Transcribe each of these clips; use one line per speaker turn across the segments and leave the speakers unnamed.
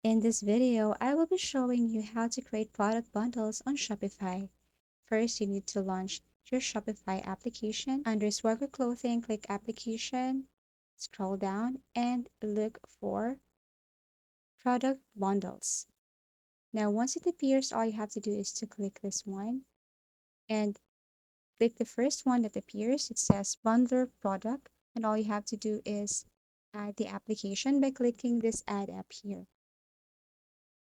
In this video, I will be showing you how to create product bundles on Shopify. First, you need to launch your Shopify application. Under Swagger Clothing, click Application, scroll down, and look for Product Bundles. Now, once it appears, all you have to do is to click this one and click the first one that appears. It says Bundler Product, and all you have to do is add the application by clicking this Add App here.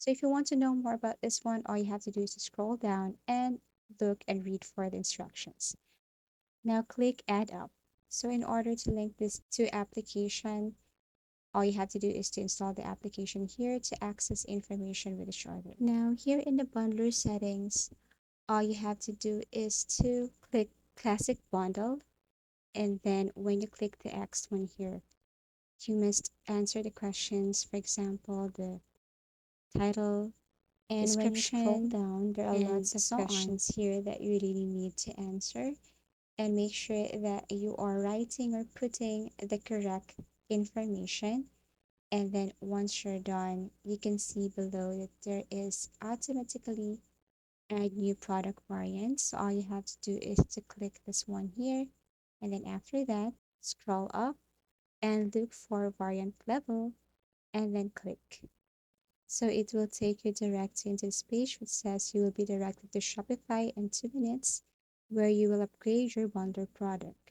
So if you want to know more about this one, all you have to do is to scroll down and look and read for the instructions. Now click Add Up. So in order to link this to application, all you have to do is to install the application here to access information with each other. Now here in the bundler settings, all you have to do is to click Classic Bundle, and then when you click the X one here, you must answer the questions, for example, the title, and when you scroll
description,
down, there are
and
lots of
so on.
questions here that you really need to answer. And make sure that you are writing or putting the correct information. And then once you're done, you can see below that there is automatically add new product variants. So all you have to do is to click this one here. And then after that, scroll up and look for variant level and then click. So it will take you directly into this page which says you will be directed to Shopify in 2 minutes, where you will upgrade your bundle product.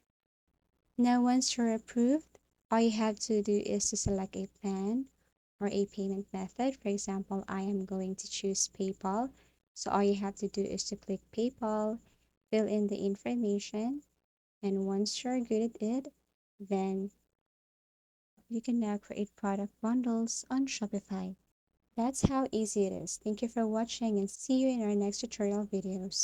Now, once you're approved, all you have to do is to select a plan or a payment method. For example, I am going to choose PayPal. So all you have to do is to click PayPal, fill in the information, and once you're good at it, then you can now create product bundles on Shopify. That's how easy it is. Thank you for watching and see you in our next tutorial videos.